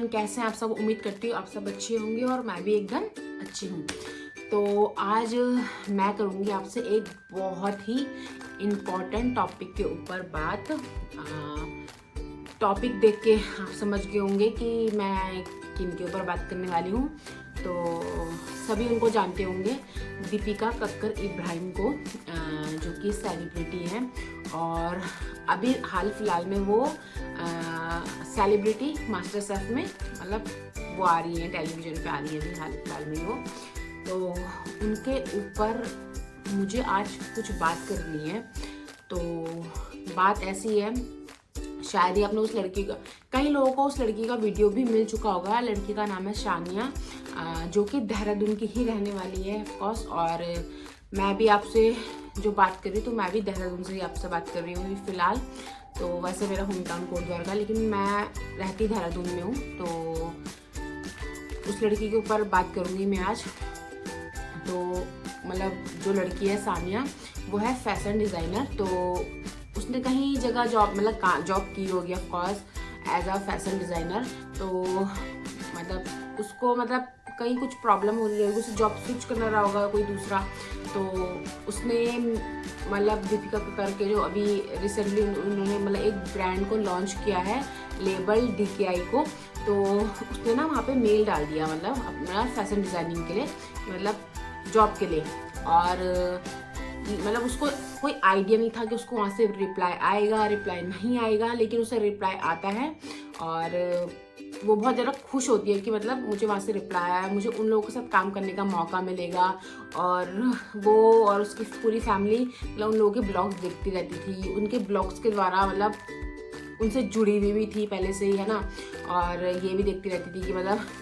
Everyone, कैसे हैं आप सब। उम्मीद करती हूँ आप सब अच्छे होंगे और मैं भी एकदम अच्छी हूँ। तो आज मैं करूँगी आपसे एक बहुत ही इम्पॉर्टेंट टॉपिक के ऊपर बात। टॉपिक देख के आप समझ गए होंगे कि मैं किन के ऊपर बात करने वाली हूँ। तो सभी उनको जानते होंगे, दीपिका कक्कर इब्राहिम को, जो कि सेलिब्रिटी हैं और अभी हाल फिलहाल में वो सेलिब्रिटी मास्टर शेफ में मतलब वो आ रही है, टेलीविजन पे आ रही है अभी हाल फिलहाल में वो। तो उनके ऊपर मुझे आज कुछ बात करनी है। तो बात ऐसी है, शायद ही आपने उस लड़की का, कई लोगों को उस लड़की का वीडियो भी मिल चुका होगा। लड़की का नाम है सानिया, जो कि देहरादून की ही रहने वाली है ऑफकोर्स। और मैं भी आपसे जो बात कर रही हूँ तो मैं भी देहरादून से ही आपसे बात कर रही हूँ फिलहाल। तो वैसे मेरा होम टाउन कोटद्वार का, लेकिन मैं रहती देहरादून में हूँ। तो उस लड़की के ऊपर बात करूँगी मैं आज। तो मतलब जो लड़की है सानिया, वो है फैशन डिज़ाइनर। तो उसने कहीं जगह जॉब की होगी of course as a fashion designer. तो मतलब उसको कहीं कुछ प्रॉब्लम हो रही है, उसे जॉब स्विच करना रहा होगा कोई दूसरा। तो उसने दीपिका कक्कर के जो अभी रिसेंटली उन्होंने एक ब्रांड को लॉन्च किया है, लेबल DKI को। तो उसने ना वहाँ पे मेल डाल दिया अपना फैशन डिज़ाइनिंग के लिए, जॉब के लिए। और उसको कोई आइडिया नहीं था कि उसको वहाँ से रिप्लाई आएगा, रिप्लाई नहीं आएगा, लेकिन उसे रिप्लाई आता है। और वो बहुत ज़्यादा खुश होती है कि मुझे वहाँ से रिप्लाई आया, मुझे उन लोगों के साथ काम करने का मौका मिलेगा। और वो और उसकी पूरी फैमिली उन लोगों के ब्लॉग्स देखती रहती थी, उनके ब्लॉग्स के द्वारा उनसे जुड़ी हुई भी थी पहले से ही, है ना। और ये भी देखती रहती थी कि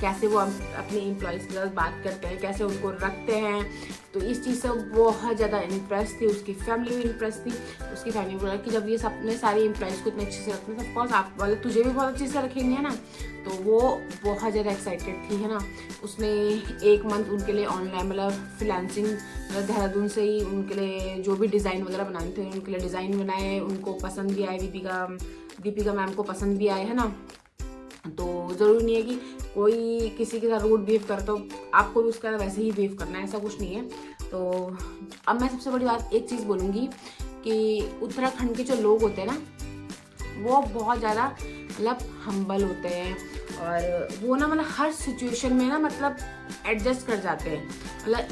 कैसे वो अपने एम्प्लॉयज़ के साथ बात करते हैं, कैसे उनको रखते हैं। तो इस चीज़ से बहुत ज़्यादा इम्प्रेस थी, उसकी फैमिली भी इम्प्रेस थी। उसकी फैमिली बोला कि जब ये अपने सारे एम्प्लॉयज़ को इतने अच्छे से रखते हैं तो ऑफकोर्स आप तुझे भी बहुत अच्छे से रखेंगे, है ना। तो वो बहुत ज़्यादा एक्साइटेड थी, है ना। उसने 1 मंथ उनके लिए ऑनलाइन फ्रीलांसिंग देहरादून से ही उनके लिए जो भी डिज़ाइन वगैरह बनाने थे उनके लिए डिज़ाइन बनाए। उनको पसंद भी आए, दीपिका मैम को पसंद भी आए, है ना। तो ज़रूरी नहीं है कि कोई किसी के साथ रूड बिहेव करे तो आपको भी उसका वैसे ही बिहेव करना है, ऐसा कुछ नहीं है। तो अब मैं सबसे बड़ी बात एक चीज़ बोलूँगी कि उत्तराखंड के जो लोग होते हैं ना, वो बहुत ज़्यादा हम्बल होते हैं। और वो ना हर सिचुएशन में ना एडजस्ट कर जाते हैं,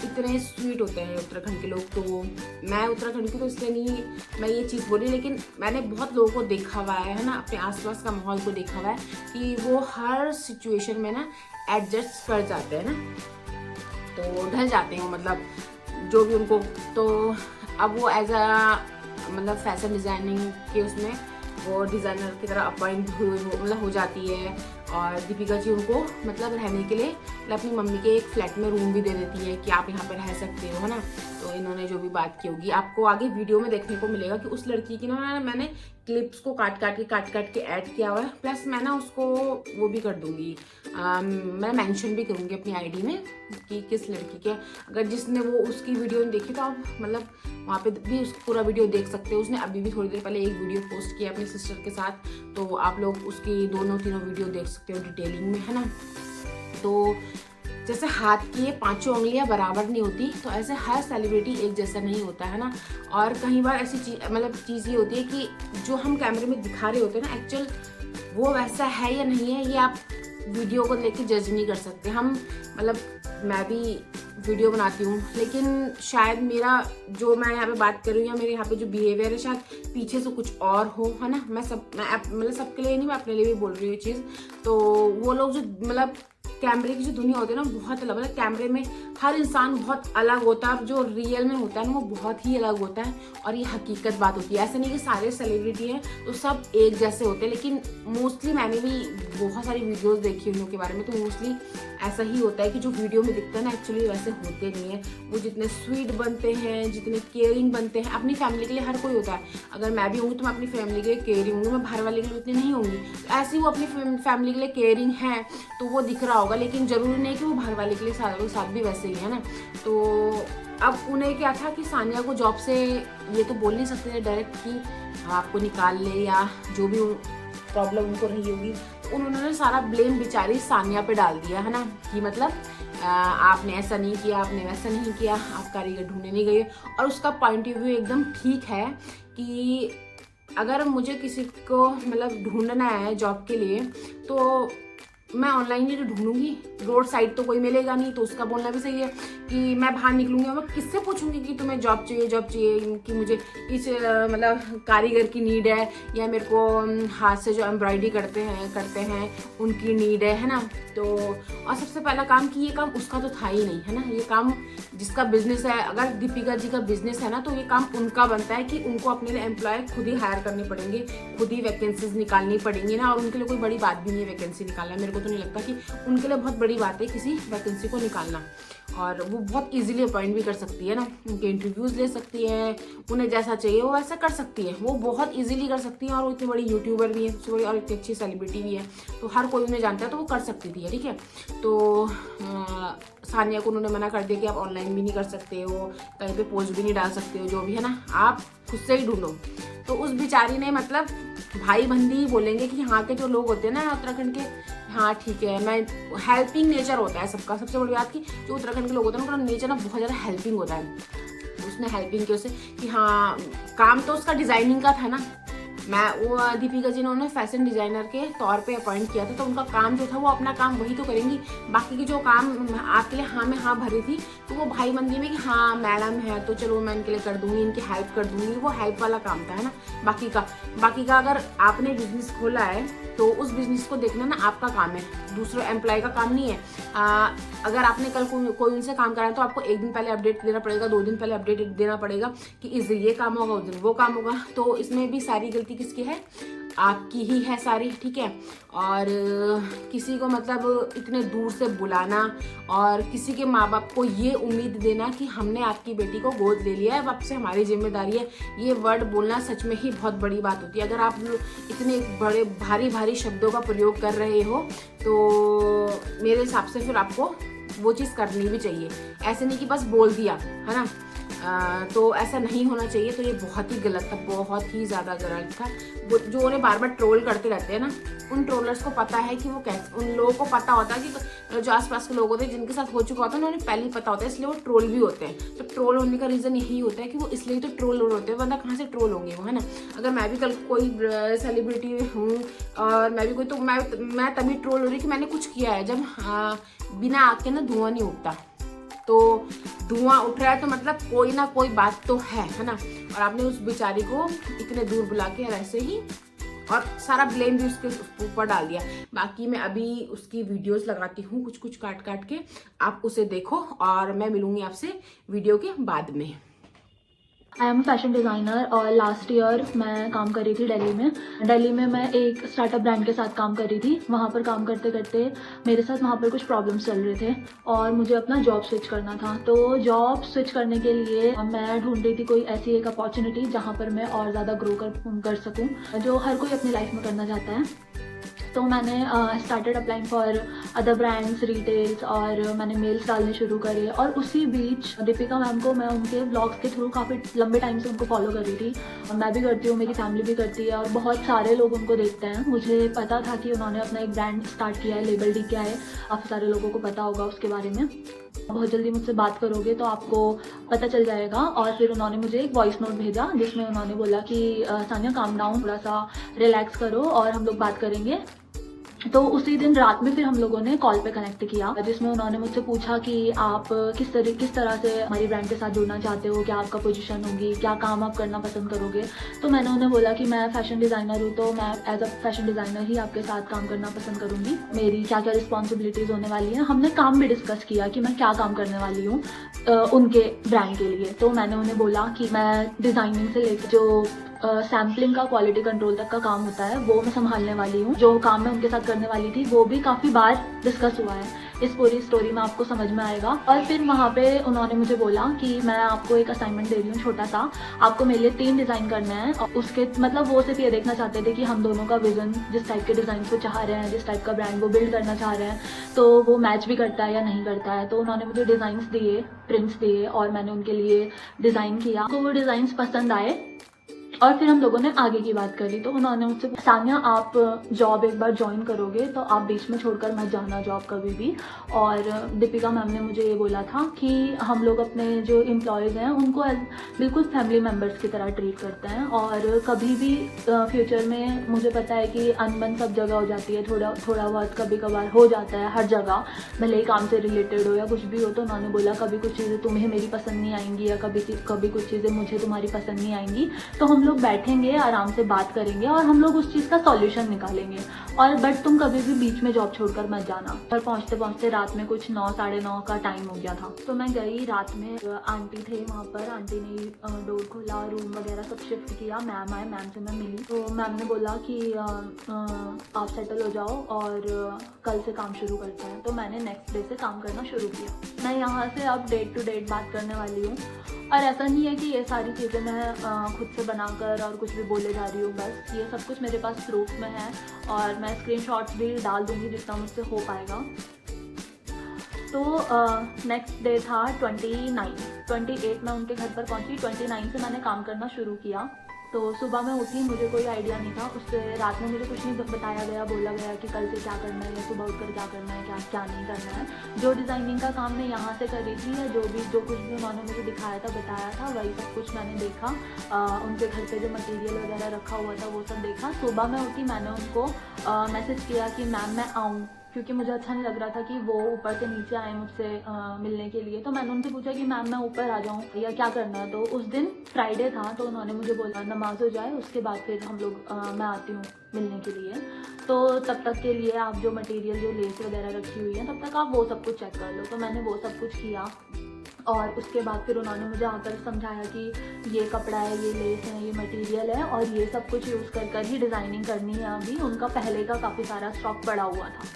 इतने स्वीट होते हैं उत्तराखंड के लोग। तो मैं उत्तराखंड की तो इसलिए नहीं मैं ये चीज़ बोली, लेकिन मैंने बहुत लोगों को देखा हुआ है ना, अपने आसपास का माहौल को देखा हुआ है कि वो हर सिचुएशन में ना एडजस्ट कर जाते हैं ना, तो ढल जाते हैं जो भी उनको। तो अब वो एज अ फैशन डिज़ाइनिंग के उसमें वो डिज़ाइनर की तरह अपॉइंट हो जाती है। और दीपिका जी उनको रहने के लिए अपनी मम्मी के एक फ्लैट में रूम भी दे देती है कि आप यहाँ पर रह सकते हो, है ना। तो इन्होंने जो भी बात की होगी आपको आगे वीडियो में देखने को मिलेगा कि उस लड़की की ना मैंने क्लिप्स को काट काट के ऐड किया हुआ है। प्लस मैं ना उसको वो भी कर दूँगी, मैं मेंशन भी करूँगी अपनी आईडी में कि किस लड़की के। अगर जिसने वो उसकी वीडियो नहीं देखी तो आप वहाँ पे भी उसका पूरा वीडियो देख सकते हो। उसने अभी भी थोड़ी देर पहले एक वीडियो पोस्ट किया अपनी सिस्टर के साथ, तो आप लोग उसकी 2-3 वीडियो देख सकते हो डिटेलिंग में, है ना। तो जैसे हाथ की ये 5 उंगलियां बराबर नहीं होती, तो ऐसे हर सेलिब्रिटी एक जैसा नहीं होता, है ना। और कई बार ऐसी चीज़ ये होती है कि जो हम कैमरे में दिखा रहे होते हैं ना, एक्चुअल वो वैसा है या नहीं है, ये आप वीडियो को लेके जज नहीं कर सकते। हम मैं भी वीडियो बनाती हूँ, लेकिन शायद मेरा जो मैं यहाँ पे बात कर रही हूँ या मेरे यहाँ पे जो बिहेवियर है शायद पीछे से कुछ और हो, है ना। मैं सबके लिए नहीं, मैं अपने लिए भी बोल रही हूँ ये चीज़। तो वो लोग जो कैमरे की जो दुनिया होती है ना, बहुत अलग, कैमरे में हर इंसान बहुत अलग होता है, जो रियल में होता है ना वो बहुत ही अलग होता है। और ये हकीकत बात होती है, ऐसा नहीं कि सारे सेलिब्रिटी हैं तो सब एक जैसे होते हैं। लेकिन मोस्टली मैंने भी बहुत सारी वीडियोस देखी उन लोगों के बारे में, तो मोस्टली ऐसा ही होता है कि जो वीडियो में दिखता है ना एक्चुअली वैसे होते नहीं है। वो जितने स्वीट बनते हैं, जितने केयरिंग बनते हैं अपनी फैमिली के लिए, हर कोई होता है। अगर मैं भी हूँ तो मैं अपनी फैमिली के लिए केयरिंग हूँ, मैं बाहर वाले के लिए उतनी नहीं होंगी। तो ऐसे ही वो अपनी फैमिली के लिए केयरिंग है तो वो दिख रहा होगा, लेकिन ज़रूरी नहीं कि वो बाहर वाले के लिए साथ भी वैसे ही है ना। तो अब उन्हें क्या था कि सानिया को जॉब से ये तो बोल नहीं सकते थे डायरेक्ट कि आपको निकाल ले, या जो भी प्रॉब्लम उनको रही होगी उन्होंने सारा ब्लेम बेचारी सानिया पे डाल दिया है ना, कि मतलब आपने ऐसा नहीं किया, आपने वैसा नहीं किया, आप कारीगर ढूंढने नहीं गए। और उसका पॉइंट ऑफ व्यू एकदम ठीक है कि अगर मुझे किसी को मतलब ढूंढना है जॉब के लिए तो मैं ऑनलाइन ही तो ढूंढूंगी, रोड साइड तो कोई मिलेगा नहीं। तो उसका बोलना भी सही है कि मैं बाहर निकलूंगी और मैं किससे पूछूंगी कि तुम्हें जॉब चाहिए कि मुझे इस मतलब कारीगर की नीड है, या मेरे को हाथ से जो एम्ब्रॉयडरी करते हैं उनकी नीड है ना। तो और सबसे पहला काम कि ये काम उसका तो था ही नहीं है ना, ये काम जिसका बिजनेस है, अगर दीपिका जी का बिजनेस है ना तो ये काम उनका बनता है कि उनको अपने लिए एम्प्लॉय खुद ही हायर करने पड़ेंगे, खुद ही वैकेंसीज निकालनी पड़ेंगी ना। और उनके लिए कोई बड़ी बात भी नहीं है वैकेंसी निकालना, मेरे को तो नहीं लगता कि उनके लिए बहुत बड़ी बात है किसी वैकेंसी को निकालना। और वो बहुत इजीली अपॉइंट भी कर सकती है ना, उनके इंटरव्यूज़ ले सकती है, उन्हें जैसा चाहिए वो वैसा कर सकती है, वो बहुत इजीली कर सकती है। और वो इतनी बड़ी यूट्यूबर भी है सबसे बड़ी, और इतनी अच्छी सेलिब्रिटी भी है, तो हर कोई उन्हें जानता है, तो वो कर सकती थी, ठीक है। तो सानिया को उन्होंने मना कर दिया कि आप ऑनलाइन भी नहीं कर सकते हो, कहीं पे पोस्ट भी नहीं डाल सकते हो, जो भी है ना आप खुद से ही ढूंढो। तो उस बेचारी ने मतलब भाई बंदी बोलेंगे कि यहाँ के जो लोग होते हैं ना उत्तराखंड के, हाँ ठीक है, मैं हेल्पिंग नेचर होता है सबका। सबसे बड़ी बात कि जो उत्तराखंड के लोग होते हैं ना उनका नेचर ना बहुत ज़्यादा हेल्पिंग होता है। उसने हेल्पिंग की उसे कि हाँ काम तो उसका डिज़ाइनिंग का था ना, वो दीपिका जी ने उन्हें फैशन डिज़ाइनर के तौर पे अपॉइंट किया था, तो उनका काम जो था वो अपना काम वही तो करेंगी। बाकी की जो काम आपके लिए हाँ में हाँ भरी थी, तो वो भाई मंदी में कि हाँ मैडम है तो चलो मैं इनके लिए कर दूंगी, इनकी हेल्प कर दूंगी, वो हेल्प वाला काम था है ना। बाकी का अगर आपने बिजनेस खोला है तो उस बिजनेस को देखना ना आपका काम है, दूसरे एम्प्लॉय का काम नहीं है। अगर आपने कल कोई उनसे काम कराया तो आपको एक दिन पहले अपडेट देना पड़ेगा, 2 दिन पहले अपडेट देना पड़ेगा कि इस दिन ये काम होगा, उस दिन वो काम होगा। तो इसमें भी सारी गलती किसकी है? आपकी ही है सारी, ठीक है। और किसी को मतलब इतने दूर से बुलाना और किसी के माँ बाप को ये उम्मीद देना कि हमने आपकी बेटी को गोद ले लिया है, अब आपसे हमारी जिम्मेदारी है, ये वर्ड बोलना सच में ही बहुत बड़ी बात होती है। अगर आप इतने बड़े भारी शब्दों का प्रयोग कर रहे हो तो मेरे हिसाब से फिर आपको वो चीज़ करनी भी चाहिए, ऐसे नहीं कि बस बोल दिया है ना। तो ऐसा नहीं होना चाहिए। तो ये बहुत ही गलत था, बहुत ही ज़्यादा गलत था। वो जो उन्हें बार बार ट्रोल करते रहते हैं ना, उन ट्रोलर्स को पता है कि वो कैसे, उन लोगों को पता होता है कि जो आसपास के लोग होते हैं जिनके साथ हो चुका होता है उन्हें पहले ही पता होता है, इसलिए वो ट्रोल भी होते हैं। तो ट्रोल होने का रीज़न यही होता है कि वो इसलिए तो ट्रोल होते हैं, वरना कहाँ से ट्रोल होंगे वो, है ना। अगर मैं भी कल कोई सेलिब्रिटी हूँ और मैं भी कोई, तो मैं तभी ट्रोल हो रही कि मैंने कुछ किया है। जब बिना आग के ना धुआं नहीं उठता, तो धुआं उठ रहा है तो मतलब कोई ना कोई बात तो है ना। और आपने उस बेचारी को इतने दूर बुला के ऐसे ही, और सारा ब्लेम भी उसके ऊपर डाल दिया। बाकी मैं अभी उसकी वीडियोस लगाती हूँ कुछ काट के, आप उसे देखो और मैं मिलूंगी आपसे वीडियो के बाद में। आई एम फैशन डिज़ाइनर और लास्ट ईयर मैं काम कर रही थी दिल्ली में मैं एक स्टार्टअप ब्रांड के साथ काम कर रही थी। वहाँ पर काम करते करते मेरे साथ वहाँ पर कुछ प्रॉब्लम्स चल रहे थे और मुझे अपना जॉब स्विच करना था। तो जॉब स्विच करने के लिए मैं ढूंढ रही थी कोई ऐसी एक अपॉर्चुनिटी जहाँ पर मैं और ज़्यादा ग्रो कर सकूँ, जो हर कोई अपनी लाइफ में करना चाहता है। तो मैंने started applying for other brands, retails, और मैंने मेल्स डालने शुरू करे। और उसी बीच दीपिका मैम को मैं उनके ब्लॉग्स के थ्रू काफ़ी लंबे टाइम से उनको फॉलो कर रही थी, और मैं भी करती हूँ, मेरी फैमिली भी करती है, और बहुत सारे लोग उनको देखते हैं। मुझे पता था कि उन्होंने अपना एक ब्रांड स्टार्ट किया है, लेबल डी क्या है, काफ़ी सारे लोगों को पता होगा उसके बारे में। बहुत जल्दी मुझसे बात करोगे तो आपको पता चल जाएगा। और फिर उन्होंने मुझे एक वॉइस नोट भेजा जिसमें उन्होंने बोला कि सानिया काम डाउन, थोड़ा सा रिलैक्स करो और हम लोग बात करेंगे। तो उसी दिन रात में फिर हम लोगों ने कॉल पे कनेक्ट किया, जिसमें उन्होंने मुझसे पूछा कि आप किस तरह से हमारी ब्रांड के साथ जुड़ना चाहते हो, क्या आपका पोजीशन होगी, क्या काम आप करना पसंद करोगे। तो मैंने उन्हें बोला कि मैं फैशन डिज़ाइनर हूँ, तो मैं एज अ फैशन डिज़ाइनर ही आपके साथ काम करना पसंद करूँगी, मेरी क्या क्या रिस्पॉन्सिबिलिटीज़ होने वाली हैं। हमने काम भी डिस्कस किया कि मैं क्या काम करने वाली हूँ उनके ब्रांड के लिए। तो मैंने उन्हें बोला कि मैं डिज़ाइनिंग से लेकर जो सैम्पलिंग का क्वालिटी कंट्रोल तक का काम होता है वो मैं संभालने वाली हूँ। जो काम मैं उनके साथ करने वाली थी वो भी काफ़ी बार डिस्कस हुआ है, इस पूरी स्टोरी में आपको समझ में आएगा। और फिर वहाँ पे उन्होंने मुझे बोला कि मैं आपको एक असाइनमेंट दे रही हूँ छोटा सा, आपको मेरे लिए 3 डिज़ाइन करना है। और उसके मतलब वो सिर्फ ये देखना चाहते थे कि हम दोनों का विजन, जिस टाइप के डिज़ाइन को चाह रहे हैं, जिस टाइप का ब्रांड वो बिल्ड करना चाह रहे हैं, तो वो मैच भी करता है या नहीं करता है। तो उन्होंने मुझे डिज़ाइंस दिए, प्रिंट्स दिए, और मैंने उनके लिए डिज़ाइन किया। तो वो डिज़ाइंस पसंद आए और फिर हम लोगों ने आगे की बात करी। तो उन्होंने मुझसे, सानिया आप जॉब एक बार ज्वाइन करोगे तो आप बीच में छोड़कर मत जाना जॉब कभी भी। और दीपिका मैम ने मुझे ये बोला था कि हम लोग अपने जो एम्प्लॉयज़ हैं उनको बिल्कुल फैमिली मेम्बर्स की तरह ट्रीट करते हैं, और कभी भी फ्यूचर में मुझे पता है कि अनबन सब जगह हो जाती है, थोड़ा बहुत कभी कभार हो जाता है हर जगह, भले ही काम से रिलेटेड हो या कुछ भी हो। तो उन्होंने बोला कभी कुछ चीज़ें तुम्हें मेरी पसंद नहीं आएंगी या कभी कुछ चीज़ें मुझे तुम्हारी पसंद नहीं आएंगी, तो हम लोग बैठेंगे आराम से बात करेंगे और हम लोग उस चीज़ का सॉल्यूशन निकालेंगे। और बट तुम कभी भी बीच में जॉब छोड़कर मत जाना। और पहुँचते पहुँचते रात में कुछ 9 साढ़े 9 का टाइम हो गया था। तो मैं गई, रात में आंटी थे वहाँ पर, आंटी ने डोर खोला, रूम वगैरह सब शिफ्ट किया। मैम आए, मैम से मैं मिली तो मैम ने बोला कि आप सेटल हो जाओ और कल से काम शुरू करते हैं। तो मैंने नेक्स्ट डे से काम करना शुरू किया। मैं यहाँ से अब डेट टू डेट बात करने वाली हूँ, और ऐसा नहीं है कि ये सारी चीज़ें मैं खुद से बनाकर और कुछ भी बोले जा रही हूँ, बस ये सब कुछ मेरे पास प्रूफ में है और मैं स्क्रीनशॉट्स भी डाल दूँगी जितना मुझसे हो पाएगा। तो नेक्स्ट डे था 28 मैं उनके घर पर पहुंची। 29 से मैंने काम करना शुरू किया। तो सुबह मैं उठी, मुझे कोई आइडिया नहीं था, उससे रात में मुझे कुछ नहीं बताया गया, बोला गया कि कल से क्या करना है या सुबह उठकर क्या करना है, क्या नहीं करना है। जो डिज़ाइनिंग का काम मैं यहाँ से कर रही थी या जो कुछ भी उन्होंने मुझे दिखाया था, बताया था, वही सब कुछ मैंने देखा। उनके घर पे जो मटेरियल वगैरह रखा हुआ था वो सब देखा। सुबह मैं उठी, मैंने उनको मैसेज किया कि मैम मैं आऊँ, क्योंकि मुझे अच्छा नहीं लग रहा था कि वो ऊपर से नीचे आए मुझसे मिलने के लिए। तो मैंने उनसे पूछा कि मैम मैं ऊपर आ जाऊँ या क्या करना है। तो उस दिन फ्राइडे था, तो उन्होंने मुझे बोला नमाज हो जाए उसके बाद फिर हम लोग मैं आती हूँ मिलने के लिए। तो तब तक के लिए आप जो मटेरियल, जो लेस वगैरह रखी हुई है, तब तक आप वो सब कुछ चेक कर लो। तो मैंने वो सब कुछ किया और उसके बाद फिर उन्होंने मुझे आकर समझाया कि ये कपड़ा है, ये लेस है, ये मटेरियल है और ये सब कुछ यूज़ कर ही डिज़ाइनिंग करनी है। अभी उनका पहले का काफ़ी सारा स्टॉक पड़ा हुआ था।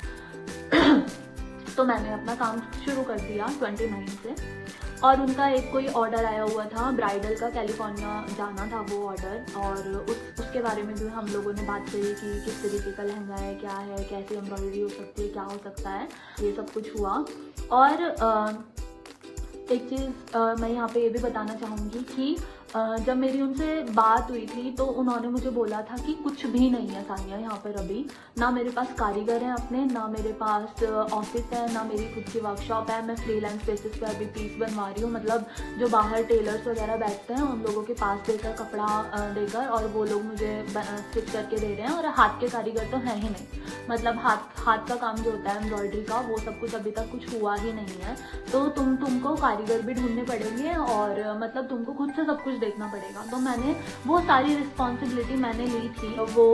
तो मैंने अपना काम शुरू कर दिया 29 से। और उनका एक कोई ऑर्डर आया हुआ था ब्राइडल का, कैलिफोर्निया जाना था वो ऑर्डर, और उसके बारे में भी हम लोगों ने बात करी कि किस तरीके का लहंगा है, क्या है, कैसे एम्ब्रॉयडरी हो सकती है, क्या हो सकता है, ये सब कुछ हुआ। और एक चीज़ मैं यहाँ पे ये भी बताना चाहूँगी कि जब मेरी उनसे बात हुई थी तो उन्होंने मुझे बोला था कि कुछ भी नहीं है सानिया यहाँ पर अभी, ना मेरे पास कारीगर हैं अपने, ना मेरे पास ऑफिस है, ना मेरी खुद की वर्कशॉप है। मैं फ्रीलांस बेसिस पे अभी पीस बनवा रही हूँ, मतलब जो बाहर टेलर्स वगैरह बैठते हैं उन लोगों के पास देकर कपड़ा देकर और वो लोग मुझे स्टिच करके दे रहे हैं। और हाथ के कारीगर तो हैं ही नहीं, मतलब हाथ का काम जो होता है एम्ब्रॉयडरी का, वो सब कुछ अभी तक कुछ हुआ ही नहीं है। तो तुमको कारीगर भी ढूंढने पड़ेंगे और मतलब तुमको खुद से सब कुछ देखना पड़ेगा। तो मैंने वो सारी रिस्पॉन्सिबिलिटी मैंने ली थी। वो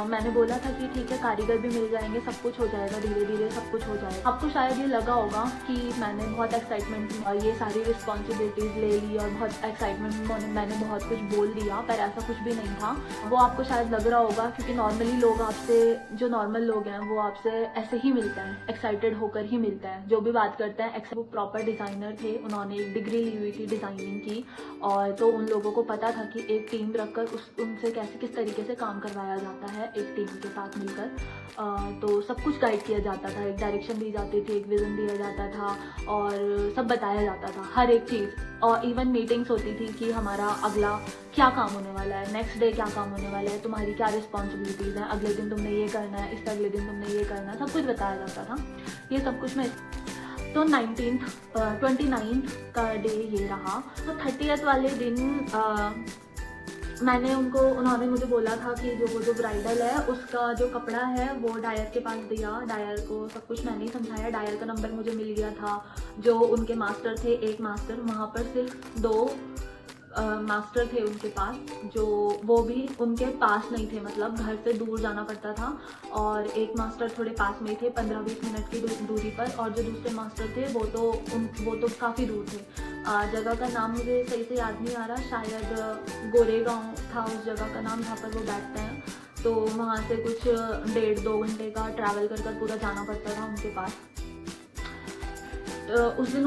मैंने बोला था कि ठीक है कारीगर भी मिल जाएंगे, सब कुछ हो जाएगा, धीरे धीरे सब कुछ हो जाएगा। आपको शायद ये लगा होगा कि मैंने बहुत एक्साइटमेंट में ये सारी रिस्पॉन्सिबिलिटीज ले ली और बहुत एक्साइटमेंट में मैंने बहुत कुछ बोल दिया, पर ऐसा कुछ भी नहीं था। वो आपको शायद लग रहा होगा क्योंकि नॉर्मली लोग आपसे, जो नॉर्मल लोग हैं वो आपसे ऐसे ही मिलते हैं, एक्साइटेड होकर ही मिलते हैं, जो भी बात करते हैं। वो प्रॉपर डिज़ाइनर थे, उन्होंने एक डिग्री ली हुई थी डिज़ाइनिंग की, और तो उन लोगों को पता था कि एक टीम रखकर उनसे किस तरीके से काम करवाया जाता है एक टीम के साथ मिलकर। तो सब कुछ गाइड किया जाता था, एक डायरेक्शन दी जाती थी, एक विज़न दिया जाता था और सब बताया जाता था, हर एक चीज़। और इवन मीटिंग्स होती थी कि हमारा अगला क्या काम होने वाला है, नेक्स्ट डे क्या काम होने वाला है, तुम्हारी क्या रिस्पॉन्सिबिलिटीज़ हैं, अगले दिन तुमने ये करना है, इससे अगले दिन तुमने ये करना है, सब कुछ बताया जाता था। ये सब कुछ मैं तो 29th का डे ये रहा। तो 30th वाले दिन उन्होंने मुझे बोला था कि जो ब्राइडल है उसका जो कपड़ा है वो डायर के पास दिया। डायर को सब कुछ मैंने ही समझाया, डायर का नंबर मुझे मिल गया था। जो उनके मास्टर थे, एक मास्टर, वहाँ पर सिर्फ 2 मास्टर थे उनके पास, जो वो भी उनके पास नहीं थे, मतलब घर से दूर जाना पड़ता था। और एक मास्टर थोड़े पास में थे, 15-20 मिनट की दूरी पर, और जो दूसरे मास्टर थे वो तो काफ़ी दूर थे। जगह का नाम मुझे सही से याद नहीं आ रहा, शायद गोरेगांव था उस जगह का नाम जहाँ पर वो बैठते हैं। तो वहाँ से कुछ 1.5-2 घंटे का ट्रैवल कर पूरा जाना पड़ता था उनके पास। उस दिन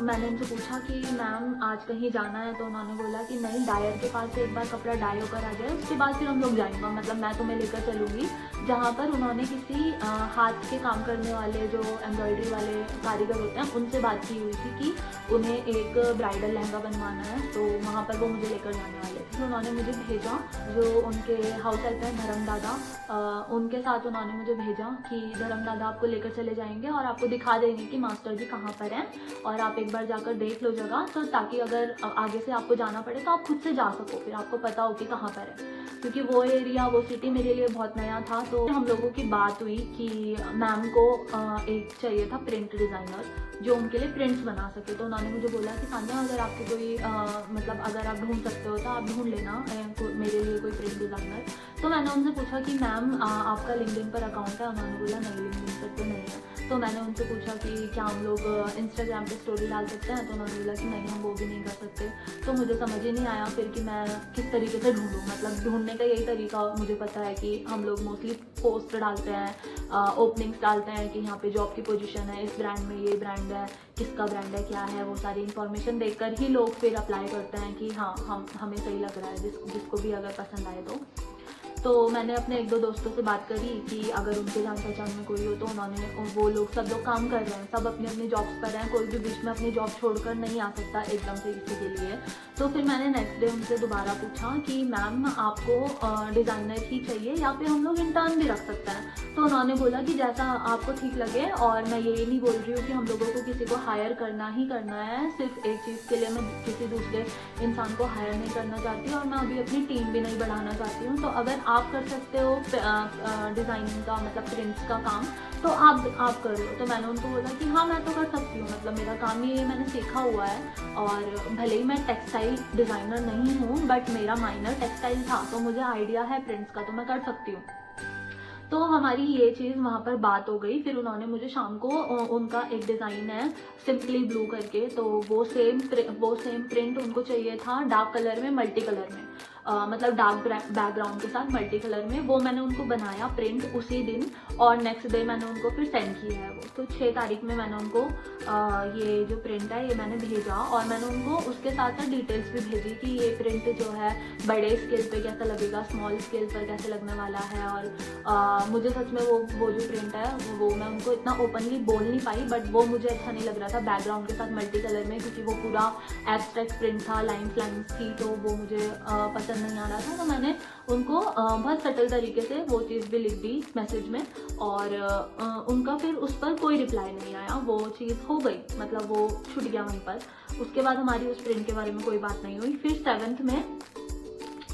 मैंने उनसे पूछा कि मैम आज कहीं जाना है, तो उन्होंने बोला कि नहीं, डायर के पास से एक बार कपड़ा डाई होकर आ जाए, उसके बाद फिर हम लोग जाएंगे, मतलब मैं तुम्हें लेकर चलूँगी। जहाँ पर उन्होंने किसी हाथ के काम करने वाले जो एम्ब्रॉयडरी वाले कारीगर होते हैं उनसे बात की हुई थी कि उन्हें एक ब्राइडल लहंगा बनवाना है, तो वहाँ पर वो मुझे लेकर जाने वाले थे। तो उन्होंने मुझे भेजा, जो उनके हाउस हेल्प हैं धर्म दादा, उनके साथ उन्होंने मुझे भेजा कि धर्म दादा आपको लेकर चले जाएंगे और आपको दिखा देंगे कि मास्टर जी कहाँ पर हैं, और आप एक बार जाकर देख लो जगह, तो ताकि अगर आगे से आपको जाना पड़े तो आप खुद से जा सको, फिर आपको पता हो कि कहाँ पर है। क्योंकि वो एरिया, वो सिटी मेरे लिए बहुत नया था। तो हम लोगों की बात हुई कि मैम को एक चाहिए था प्रिंट डिज़ाइनर जो उनके लिए प्रिंट्स बना सके। तो उन्होंने मुझे बोला कि सांजना, अगर आपके कोई मतलब अगर आप ढूंढ सकते हो तो आप ढूंढ लेना मेरे लिए कोई प्रिंट डिज़ाइनर। तो मैंने उनसे पूछा कि मैम आपका लिंक्डइन पर अकाउंट है? उन्होंने बोला नहीं, लिंक्डइन पर तो नहीं है। तो मैंने उनसे पूछा कि क्या हम लोग इंस्टाग्राम पे स्टोरी डाल सकते हैं? तो उन्होंने बोला कि नहीं, हम वो भी नहीं कर सकते। तो मुझे समझ ही नहीं आया फिर कि मैं किस तरीके से ढूंढूँ। मतलब ढूंढने का यही तरीका मुझे पता है कि हम लोग मोस्टली पोस्ट डालते हैं, ओपनिंग्स डालते हैं कि यहाँ पे जॉब की पोजीशन है, इस ब्रांड में ये ब्रांड है, किसका ब्रांड है, क्या है, वो सारी इन्फॉर्मेशन देखकर ही लोग फिर अप्लाई करते हैं कि हाँ हमें सही लग रहा है, जिसको भी अगर पसंद आए तो मैंने अपने एक दो दोस्तों से बात करी कि अगर उनके जान पहचान में कोई हो, तो वो लोग सब लोग काम कर रहे हैं, सब अपनी अपनी जॉब्स पर हैं, कोई भी बीच में अपनी जॉब छोड़कर नहीं आ सकता एकदम से किसी के लिए। तो फिर मैंने नेक्स्ट डे उनसे दोबारा पूछा कि मैम आपको डिज़ाइनर ही चाहिए या फिर हम लोग इंटर्न भी रख सकते हैं? तो उन्होंने बोला कि जैसा आपको ठीक लगे, और मैं ये नहीं बोल रही हूँ कि हम लोगों को किसी को हायर करना ही करना है, सिर्फ एक चीज़ के लिए मैं किसी दूसरे इंसान को हायर नहीं करना चाहती, और मैं अभी अपनी टीम भी नहीं बढ़ाना चाहती हूँ। तो अगर आप कर सकते हो डिज़ाइनिंग का, मतलब प्रिंट्स का काम, तो आप कर लो। तो मैंने उनको बोला कि हाँ, मैं तो कर सकती हूँ, मतलब मेरा काम ये मैंने सीखा हुआ है, और भले ही मैं टेक्सटाइल डिज़ाइनर नहीं हूँ बट मेरा माइनर टेक्सटाइल था, तो मुझे आइडिया है प्रिंट्स का, तो मैं कर सकती हूँ। तो हमारी ये चीज़ वहाँ पर बात हो गई। फिर उन्होंने मुझे शाम को उनका एक डिज़ाइन है सिंपली ब्लू करके, तो वो सेम प्रिंट उनको चाहिए था डार्क कलर में, मल्टी कलर में, मतलब डार्क बैकग्राउंड के साथ मल्टी कलर में। वो मैंने उनको बनाया प्रिंट उसी दिन, और नेक्स्ट डे मैंने उनको फिर सेंड किया है वो। तो 6 तारीख में मैंने उनको ये जो प्रिंट है ये मैंने भेजा, और मैंने उनको उसके साथ साथ डिटेल्स भी भेजी कि ये प्रिंट जो है बड़े स्केल पे कैसा लगेगा, स्मॉल स्केल पर कैसे लगने वाला है। और मुझे सच में वो जो प्रिंट है वो मैं उनको इतना ओपनली बोल नहीं पाई, बट वो मुझे अच्छा नहीं लग रहा था बैकग्राउंड के साथ मल्टी कलर में, क्योंकि वो पूरा एब्स्ट्रैक्ट प्रिंट था, लाइन्स थी, तो वो मुझे पसंद नहीं आ रहा था। तो मैंने उनको बहुत सटल तरीके से वो चीज़ भी लिख दी मैसेज में, और उनका फिर उस पर कोई रिप्लाई नहीं आया। वो चीज़ हो गई, मतलब वो छूट गया वहीं पर। उसके बाद हमारी उस प्रिंट के बारे में कोई बात नहीं हुई। फिर 7th में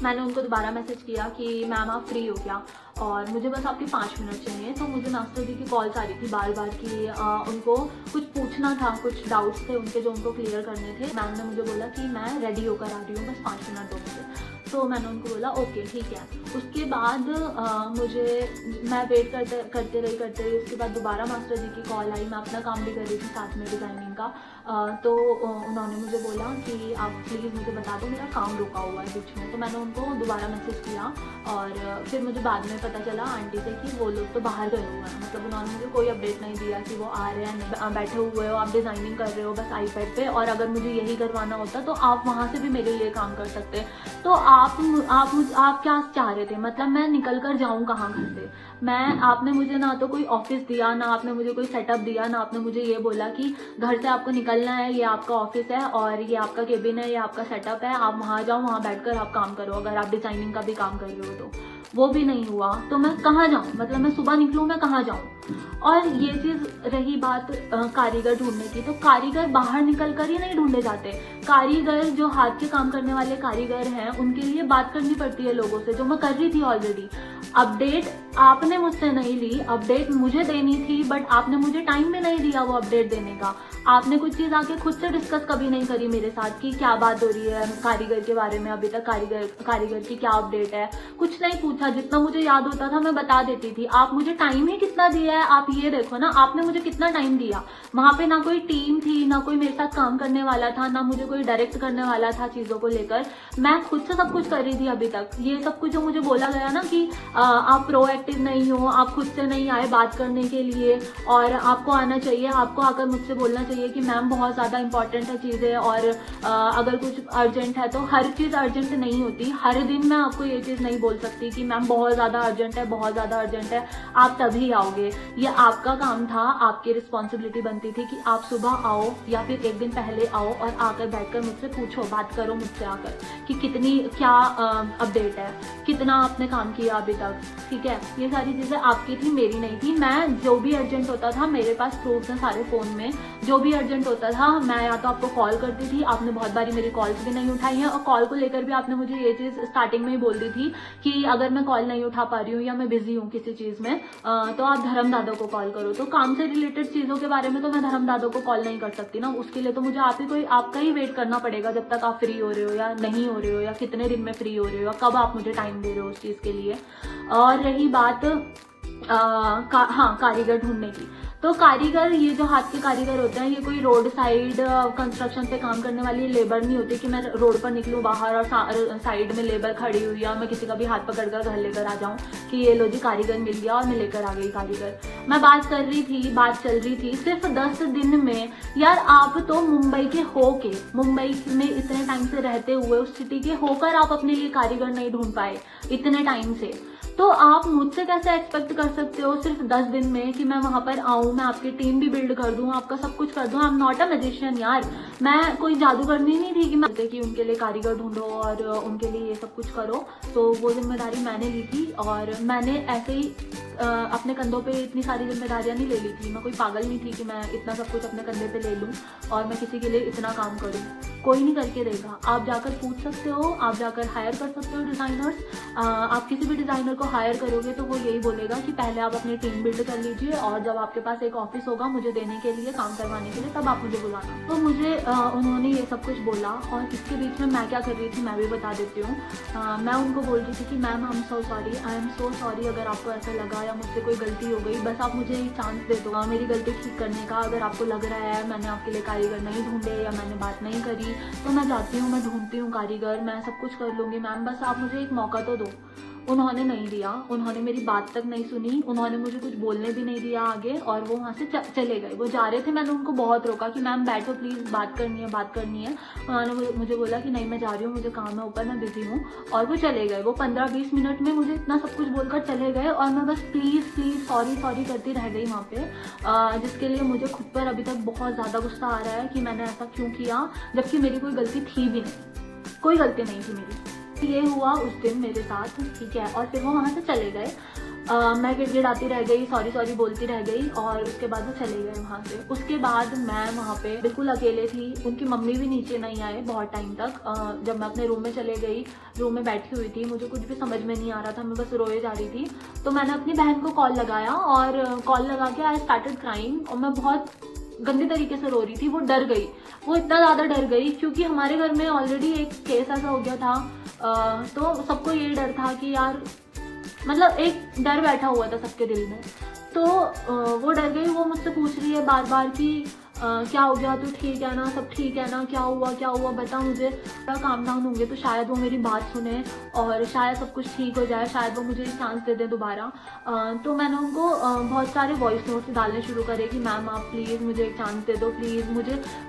मैंने उनको दोबारा मैसेज किया कि मैम आप फ्री हो क्या, और मुझे बस आपके 5 मिनट चाहिए। तो मुझे मास्टर जी की कॉल्स आ रही थी बार बार कि उनको कुछ पूछना था, कुछ डाउट्स थे उनके जो उनको क्लियर करने थे। मैम ने मुझे बोला कि मैं रेडी होकर आ रही हूँ, बस 5 मिनट दो मुझे। तो मैंने उनको बोला ओके ठीक है। उसके बाद मैं वेट करते रही। उसके बाद दोबारा मास्टर जी की कॉल आई, मैं अपना काम भी कर रही थी साथ में डिज़ाइनिंग का। तो उन्होंने मुझे बोला कि आप प्लीज़ मुझे बता दो, मेरा काम रुका हुआ है बीच में। तो मैंने उनको दोबारा मैसेज किया, और फिर मुझे बाद में पता चला आंटी से कि वो लोग तो बाहर गए हुए हैं, मतलब उन्होंने मुझे कोई अपडेट नहीं दिया कि वो आ रहे हैं नहीं। बैठे हुए हो आप, डिज़ाइनिंग कर रहे हो बस आईपैड पे, और अगर मुझे यही करवाना होता तो आप वहाँ से भी मेरे लिए काम कर सकते। तो आप क्या चाह रहे थे, मतलब मैं निकल कर जाऊँ कहाँ घर से? आपने मुझे ना तो कोई ऑफिस दिया, ना आपने मुझे कोई सेटअप दिया, ना आपने मुझे ये बोला कि घर से आपको निकलना है, ये आपका ऑफिस है और ये आपका केबिन है, ये आपका सेटअप है, आप वहाँ जाओ, वहाँ बैठकर आप काम करो, अगर आप डिज़ाइनिंग का भी काम कर रहे हो तो। वो भी नहीं हुआ, तो मैं कहाँ जाऊँ, मतलब मैं सुबह निकलूँ, मैं कहाँ जाऊँ? और ये चीज़ रही बात कारीगर ढूंढने की, तो कारीगर बाहर निकल कर ही नहीं ढूंढे जाते। कारीगर जो हाथ के काम करने वाले कारीगर हैं, उनके लिए बात करनी पड़ती है लोगों से, जो मैं कर रही थी ऑलरेडी। अपडेट आपने मुझसे नहीं ली, अपडेट मुझे देनी थी, बट आपने मुझे टाइम भी नहीं दिया वो अपडेट देने का। आपने कुछ चीज़ आके खुद से डिस्कस कभी नहीं करी मेरे साथ कि क्या बात हो रही है कारीगर के बारे में, अभी तक कारीगर की क्या अपडेट है, कुछ नहीं पूछा। जितना मुझे याद होता था मैं बता देती थी। आप मुझे टाइम ही कितना दिए किया है, आप ये देखो ना, आपने मुझे कितना टाइम दिया। वहां पे ना कोई टीम थी, ना कोई मेरे साथ काम करने वाला था, ना मुझे कोई डायरेक्ट करने वाला था चीजों को लेकर। मैं खुद से सब कुछ कर रही थी अभी तक। ये सब कुछ जो मुझे बोला गया ना कि आप प्रोएक्टिव नहीं हो, आप खुद से नहीं आए बात करने के लिए, और आपको आना चाहिए, आपको आकर मुझसे बोलना चाहिए कि मैम बहुत ज़्यादा इंपॉर्टेंट है चीज़ें, और अगर कुछ अर्जेंट है तो हर चीज़ अर्जेंट नहीं होती। हर दिन मैं आपको ये चीज़ नहीं बोल सकती कि मैम बहुत ज़्यादा अर्जेंट है, बहुत ज़्यादा अर्जेंट है, आप तभी आओगे। ये आपका काम था, आपकी रिस्पॉन्सिबिलिटी बनती थी कि आप सुबह आओ या फिर एक दिन पहले आओ और आकर बैठकर मुझसे पूछो, बात करो मुझसे आकर कि कितनी क्या अपडेट है, कितना आपने काम किया अभी तक, ठीक है। ये सारी चीज़ें आपकी थी, मेरी नहीं थी। मैं जो भी अर्जेंट होता था, मेरे पास प्रूफ हैं सारे फ़ोन में, जो भी अर्जेंट होता था मैं या तो आपको कॉल करती थी, आपने बहुत बारी मेरी कॉल्स भी नहीं उठाई हैं, और कॉल को लेकर भी आपने मुझे ये चीज़ स्टार्टिंग में ही बोल दी थी कि अगर मैं कॉल नहीं उठा पा रही हूँ या मैं बिजी हूँ किसी चीज़ में तो आप धर्मदादा को कॉल करो। तो काम से रिलेटेड चीज़ों के बारे में तो मैं धर्मदादा को कॉल नहीं कर सकती ना, उसके लिए तो मुझे आपका ही वेट करना पड़ेगा जब तक आप फ्री हो रहे हो या नहीं हो रहे हो, या कितने दिन में फ्री हो रहे हो, या कब आप मुझे टाइम दे रहे हो उस चीज़ के लिए। और रही बात हाँ कारीगर ढूंढने की, तो कारीगर, ये जो हाथ के कारीगर होते हैं, ये कोई रोड साइड कंस्ट्रक्शन पे काम करने वाली लेबर नहीं होती कि मैं रोड पर निकलूं बाहर और साइड में लेबर खड़ी हुई, या मैं किसी का भी हाथ पकड़कर घर लेकर आ जाऊं कि ये लो जी कारीगर मिल गया और मैं लेकर आ गई कारीगर। मैं बात कर रही थी, बात चल रही थी सिर्फ 10 दिन में। यार आप तो मुंबई के होके, मुंबई में इतने टाइम से रहते हुए, उस सिटी के होकर आप अपने लिए कारीगर नहीं ढूंढ पाए इतने टाइम से, तो आप मुझसे कैसे एक्सपेक्ट कर सकते हो सिर्फ 10 दिन में कि मैं वहां पर आऊं, मैं आपकी टीम भी बिल्ड कर दूं, आपका सब कुछ कर दूं। I am not a magician यार, मैं कोई जादूगरनी नहीं थी कि मैं कि उनके लिए कारीगर ढूंढो और उनके लिए ये सब कुछ करो। तो वो जिम्मेदारी मैंने ली थी, और मैंने ऐसे ही अपने कंधों पे इतनी सारी जिम्मेदारियां नहीं ले ली थी। मैं कोई पागल नहीं थी कि मैं इतना सब कुछ अपने कंधे पे ले लूं और मैं किसी के लिए इतना काम करूं। कोई नहीं करके देगा। आप जाकर पूछ सकते हो, आप जाकर हायर कर सकते हो डिज़ाइनर्स। आप किसी भी डिज़ाइनर को हायर करोगे तो वो यही बोलेगा कि पहले आप अपनी टीम बिल्ड कर लीजिए, और जब आपके पास एक ऑफिस होगा मुझे देने के लिए, काम करवाने के लिए, तब आप मुझे बुलाना। तो मुझे उन्होंने ये सब कुछ बोला, और इसके बीच में मैं क्या कर रही थी मैं भी बता देती हूँ। मैं उनको बोल रही थी कि ma'am I am so sorry, I am so sorry, अगर आपको ऐसा लगा या मुझसे कोई गलती हो गई, बस आप मुझे एक चांस दे दो मेरी गलती ठीक करने का। अगर आपको लग रहा है मैंने आपके लिए कारीगर नहीं ढूंढे या मैंने बात नहीं करी, तो मैं जाती हूँ, मैं ढूंढती हूँ कारीगर, मैं सब कुछ कर लूँगी मैम, बस आप मुझे एक मौका तो दो। उन्होंने नहीं दिया, उन्होंने मेरी बात तक नहीं सुनी, उन्होंने मुझे कुछ बोलने भी नहीं दिया आगे, और वो वहाँ से चले गए। वो जा रहे थे, मैंने उनको बहुत रोका कि मैम बैठो प्लीज़, बात करनी है, बात करनी है। उन्होंने मुझे बोला कि नहीं मैं जा रही हूँ, मुझे काम है ऊपर, मैं बिजी हूँ, और वो चले गए। वो 15-20 मिनट में मुझे इतना सब कुछ बोलकर चले गए, और मैं बस प्लीज़ प्लीज़ सॉरी सॉरी करती रह गई वहाँ पे, जिसके लिए मुझे खुद पर अभी तक बहुत ज़्यादा गुस्सा आ रहा है कि मैंने ऐसा क्यों किया, जबकि मेरी कोई गलती थी भी नहीं, कोई गलती नहीं थी मेरी। ये हुआ उस दिन मेरे साथ, ठीक है। और फिर वो वहाँ से चले गए। मैं गिड़गिड़ाती रह गई, सॉरी सॉरी बोलती रह गई, और उसके बाद वो चले गए वहाँ से। उसके बाद मैं वहाँ पे बिल्कुल अकेले थी, उनकी मम्मी भी नीचे नहीं आए बहुत टाइम तक। जब मैं अपने रूम में चले गई, रूम में बैठी हुई थी, मुझे कुछ भी समझ में नहीं आ रहा था, मैं बस रोए जा रही थी। तो मैंने अपनी बहन को कॉल लगाया, और कॉल लगा के आई स्टार्टेड क्राइंग, और मैं बहुत गंदे तरीके से रो रही थी। वो डर गई, वो इतना ज़्यादा डर गई क्योंकि हमारे घर में ऑलरेडी एक केस ऐसा हो गया था। तो सबको ये डर था कि यार, मतलब एक डर बैठा हुआ था सबके दिल में। तो वो डर गई, वो मुझसे पूछ रही है बार बार कि क्या हो गया, तू ठीक है ना, सब ठीक है ना, क्या हुआ बता मुझे। काम डाउन होंगे तो शायद वो मेरी बात सुने और शायद सब कुछ ठीक हो जाए, शायद वो मुझे चांस दे दे दोबारा। तो मैंने उनको बहुत सारे वॉइस नोट्स डालने शुरू करे कि मैम आप प्लीज़ मुझे एक चांस दे दो, प्लीज़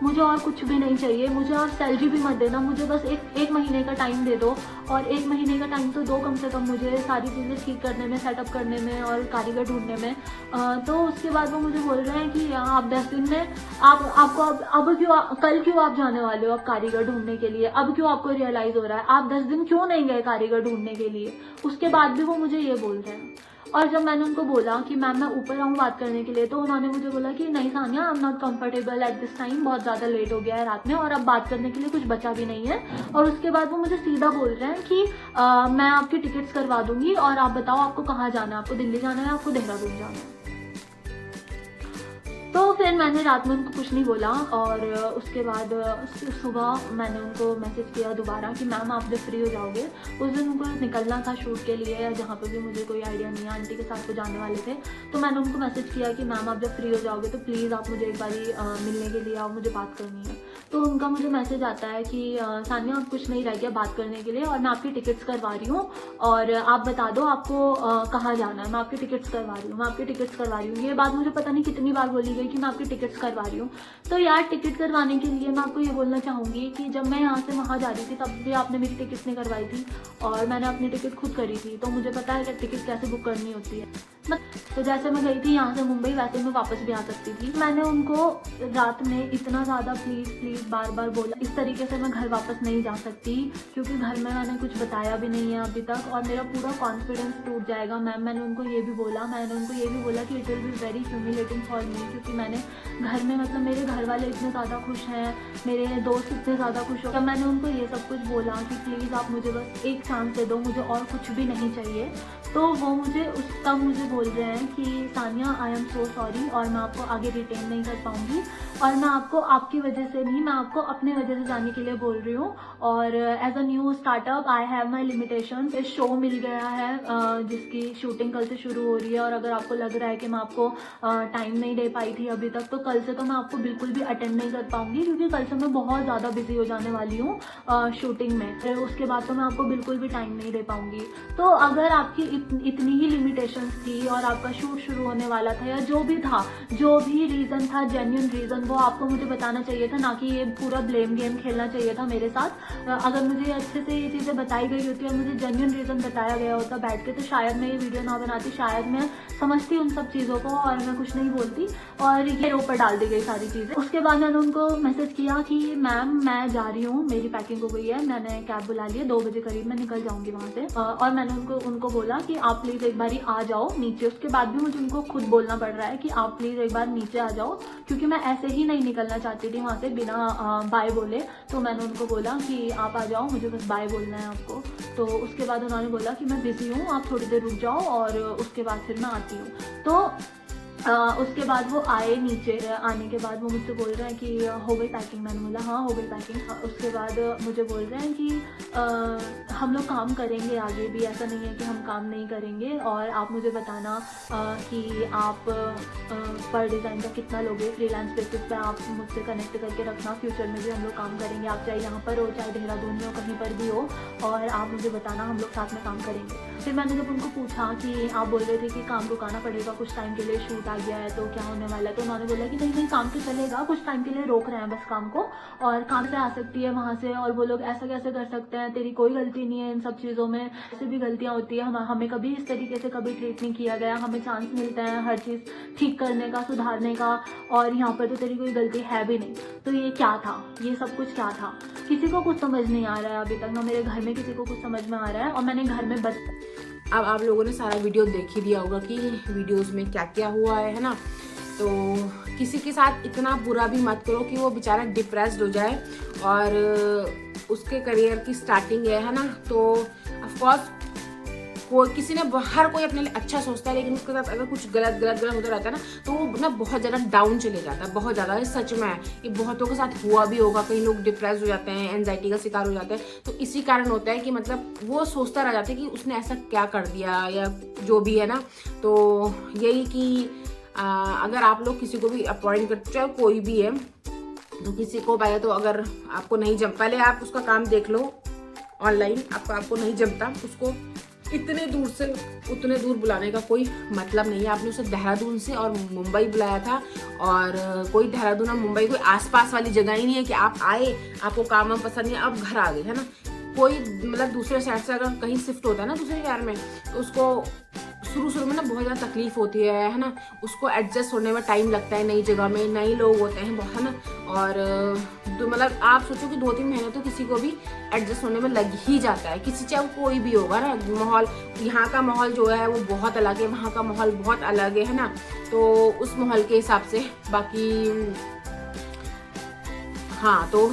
मुझे और कुछ भी नहीं चाहिए, मुझे और सैलरी भी मत देना, मुझे बस एक महीने का टाइम दे दो, और 1 महीने का टाइम तो दो कम से कम मुझे सारी चीज़ें ठीक करने में, सेटअप करने में और कारीगर ढूंढने में। तो उसके बाद वो मुझे बोल रहे हैं कि आप 10 दिन में आपको अब क्यों, कल क्यों आप जाने वाले हो अब कारीगर ढूंढने के लिए, अब क्यों आपको रियलाइज हो रहा है, आप 10 दिन क्यों नहीं गए कारीगर ढूंढने के लिए। उसके बाद भी वो मुझे ये बोल रहे हैं। और जब मैंने उनको बोला कि मैम मैं ऊपर आऊँ बात करने के लिए, तो उन्होंने मुझे बोला कि नहीं Sania, I am not comfortable at this time, बहुत ज़्यादा लेट हो गया है रात में और अब बात करने के लिए कुछ बचा भी नहीं है। और उसके बाद वो मुझे सीधा बोल रहे हैं कि मैं आपकी टिकट्स करवा दूंगी, और आप बताओ आपको कहाँ जाना है, आपको दिल्ली जाना है, आपको देहरादून जाना है। तो फिर मैंने रात में उनको कुछ नहीं बोला और उसके बाद सुबह मैंने उनको मैसेज किया दोबारा कि मैम आप जब फ्री हो जाओगे, उस दिन उनको निकलना था शूट के लिए, जहाँ पे भी मुझे कोई आइडिया नहीं है, आंटी के साथ वो जाने वाले थे। तो मैंने उनको मैसेज किया कि मैम आप जब फ्री हो जाओगे तो प्लीज़ आप मुझे एक बारी मिलने के लिए आओ, मुझे बात करनी है। तो उनका मुझे मैसेज आता है कि सानिया अब कुछ नहीं रह गया बात करने के लिए और मैं आपकी टिकट्स करवा रही हूँ और आप बता दो आपको कहाँ जाना है, मैं आपकी टिकट्स करवा रही हूँ, मैं आपकी टिकट्स करवा रही हूँ। ये बात मुझे पता नहीं कितनी बार बोली गई कि मैं आपकी टिकट्स करवा रही हूँ। तो यार टिकट करवाने के लिए मैं आपको ये बोलना चाहूँगी कि जब मैं यहाँ से वहाँ जा रही थी तब भी आपने मेरी टिकट नहीं करवाई थी और मैंने अपनी टिकट खुद करी थी, तो मुझे पता है कि टिकट कैसे बुक करनी होती है। तो जैसे मैं गई थी यहाँ से मुंबई, वैसे मैं वापस भी आ सकती थी। मैंने उनको रात में इतना ज़्यादा प्लीज़ बार बार बोला, इस तरीके से मैं घर वापस नहीं जा सकती क्योंकि घर में मैंने कुछ बताया भी नहीं है अभी तक और मेरा पूरा कॉन्फिडेंस टूट जाएगा। मैंने उनको ये भी बोला कि it will be very humiliating for me, क्योंकि मैंने घर में मतलब मेरे घर वाले इतने ज़्यादा खुश हैं, मेरे दोस्त इतने ज़्यादा खुश हो। तब मैंने उनको ये सब कुछ बोला कि प्लीज़ आप मुझे बस एक चांस दे दो, मुझे और कुछ भी नहीं चाहिए। तो वो मुझे बोल रहे हैं कि Sania I am so sorry और मैं आपको आगे रिटेन नहीं कर पाऊंगी और मैं आपको आपकी वजह से नहीं, मैं आपको अपने वजह से जाने के लिए बोल रही हूँ और as a new startup I have my limitation. इस शो मिल गया है जिसकी शूटिंग कल से शुरू हो रही है और अगर आपको लग रहा है कि मैं आपको टाइम नहीं दे पाई थी अभी तक, तो कल से तो मैं आपको बिल्कुल भी अटेंड नहीं कर पाऊंगी क्योंकि कल से मैं बहुत ज़्यादा बिजी हो जाने वाली हूँ शूटिंग में। फिर उसके बाद तो मैं आपको बिल्कुल भी टाइम नहीं दे पाऊंगी। तो अगर आपकी इतनी ही लिमिटेशंस थी और आपका शूट शुरू होने वाला था या जो भी था, जो भी रीज़न था, जेन्युइन रीज़न, वो आपको मुझे बताना चाहिए था, ना कि ये पूरा ब्लेम गेम खेलना चाहिए था मेरे साथ। अगर मुझे अच्छे से ये चीज़ें बताई गई होती और मुझे जेन्युइन रीज़न बताया गया होता बैठ के, तो शायद मैं ये वीडियो ना बनाती, शायद मैं समझती उन सब चीज़ों को और मैं कुछ नहीं बोलती और ये ऊपर डाल दी गई सारी चीज़ें। उसके बाद मैंने उनको मैसेज किया कि मैम मैं जा रही हूँ, मेरी पैकिंग हो गई है, मैंने कैब बुला ली है, 2 बजे करीब मैं निकल जाऊँगी वहाँ से। और मैंने उनको बोला कि आप प्लीज़ एक बारी आ जाओ नीचे। उसके बाद भी मुझे उनको खुद बोलना पड़ रहा है कि आप प्लीज़ एक बार नीचे आ जाओ, क्योंकि मैं ऐसे ही नहीं निकलना चाहती थी वहाँ से बिना बाय बोले। तो मैंने उनको बोला कि आप आ जाओ, मुझे बस बाय बोलना है आपको। तो उसके बाद उन्होंने बोला कि मैं बिज़ी हूँ, आप थोड़ी देर रुक जाओ और उसके बाद फिर मैं आती हूँ। तो उसके बाद वो आए नीचे। आने के बाद वो मुझसे बोल रहे हैं कि हो गई पैकिंग। मैंने बोला हाँ हो गई पैकिंग। उसके बाद मुझे बोल रहे हैं कि हम लोग काम करेंगे आगे भी, ऐसा नहीं है कि हम काम नहीं करेंगे, और आप मुझे बताना कि आप पर डिज़ाइन का कितना लोगे, फ्रीलांस बेसिस पे आप मुझसे कनेक्ट करके रखना, फ्यूचर में भी हम लोग काम करेंगे, आप चाहे यहाँ पर हो चाहे देहरादून में हो, कहीं पर भी हो, और आप मुझे बताना, हम लोग साथ में काम करेंगे। फिर मैंने जब उनको पूछा कि आप बोल रहे थे कि काम रुकाना पड़ेगा, कुछ टाइम के लिए शूट आ गया है तो क्या होने वाला है, तो उन्होंने बोला कि नहीं काम तो चलेगा, कुछ टाइम के लिए रोक रहे हैं बस काम को, और काम से आ सकती है वहाँ से, और वो लोग ऐसा कैसे कर सकते हैं, तेरी कोई गलती नहीं है इन सब चीज़ों में, ऐसे भी गलतियाँ होती है, हमें कभी इस तरीके से कभी ट्रीट नहीं किया गया, हमें चांस मिलता है हर चीज़ ठीक करने का, सुधारने का, और यहाँ पर तो तेरी कोई गलती है भी नहीं। तो ये क्या था, ये सब कुछ क्या था, किसी को कुछ समझ नहीं आ रहा है अभी तक, ना मेरे घर में किसी को कुछ समझ में आ रहा है, और मैंने घर में अब आप लोगों ने सारा वीडियो देख ही दिया होगा कि वीडियोस में क्या क्या हुआ है ना। तो किसी के साथ इतना बुरा भी मत करो कि वो बेचारा डिप्रेस्ड हो जाए, और उसके करियर की स्टार्टिंग है ना। तो ऑफकोर्स हर कोई अपने लिए अच्छा सोचता है, लेकिन उसके साथ अगर कुछ गलत होता रहता है ना, तो वो ना बहुत ज़्यादा डाउन चले जाता है, बहुत ज़्यादा। ये सच में है, ये बहुतों के साथ हुआ भी होगा, कई लोग डिप्रेस हो जाते हैं, एंजाइटी का शिकार हो जाते हैं, तो इसी कारण होता है कि मतलब वो सोचता रह जाता है कि उसने ऐसा क्या कर दिया या जो भी है ना। तो यही कि अगर आप लोग किसी को भी अपॉइंट करते, चाहे कोई भी है, तो किसी को पहले तो अगर आपको नहीं पहले आप उसका काम देख लो ऑनलाइन, आपको नहीं जमता, उसको इतने दूर से उतने दूर बुलाने का कोई मतलब नहीं है। आपने उसे देहरादून से और मुंबई बुलाया था, और कोई देहरादून और मुंबई कोई आसपास वाली जगह ही नहीं है कि आप आए, आपको काम पसंद नहीं, आप घर आ गए, है ना। कोई मतलब दूसरे शहर से अगर कहीं शिफ्ट होता है ना दूसरे शहर में, तो उसको शुरू में ना बहुत ज़्यादा तकलीफ होती है ना, उसको एडजस्ट होने में टाइम लगता है, नई जगह में नए लोग होते हैं बहुत, है ना। और तो मतलब आप सोचो कि 2-3 महीने तो किसी को भी एडजस्ट होने में लग ही जाता है, किसी चाहे कोई भी होगा ना। माहौल, यहाँ का माहौल जो है वो बहुत अलग है, वहाँ का माहौल बहुत अलग है ना। तो उस माहौल के हिसाब से बाकी हाँ, तो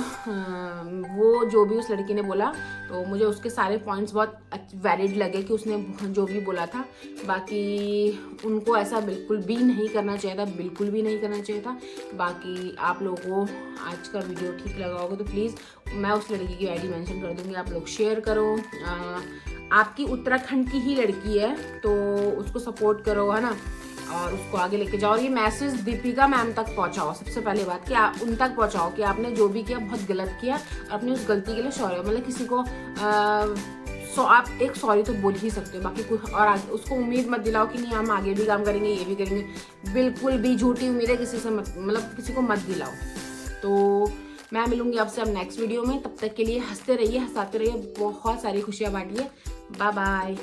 वो जो भी उस लड़की ने बोला तो मुझे उसके सारे पॉइंट्स बहुत वैलिड लगे कि उसने जो भी बोला था। बाकी उनको ऐसा बिल्कुल भी नहीं करना चाहिए था, बिल्कुल भी नहीं करना चाहिए था। बाकी आप लोगों को आज का वीडियो ठीक लगा होगा तो प्लीज़ मैं उस लड़की की आईडी मेंशन कर दूँगी, आप लोग शेयर करो। आपकी उत्तराखंड की ही लड़की है तो उसको सपोर्ट करो, है ना, और उसको आगे लेके जाओ। और ये मैसेज दीपिका मैम तक पहुंचाओ, सबसे पहले बात कि आप उन तक पहुंचाओ कि आपने जो भी किया बहुत गलत किया, अपनी उस गलती के लिए सॉरी, मतलब किसी को आप एक सॉरी तो बोल ही सकते हो, बाकी कुछ और उसको उम्मीद मत दिलाओ कि नहीं हम आगे भी काम करेंगे, ये भी करेंगे। बिल्कुल भी झूठी उम्मीदें किसी से मत, मतलब किसी को मत दिलाओ। तो मैं मिलूंगी आपसे अब नेक्स्ट वीडियो में, तब तक के लिए हंसते रहिए, हंसाते रहिए, बहुत सारी खुशियाँ बांटिए। Bye bye.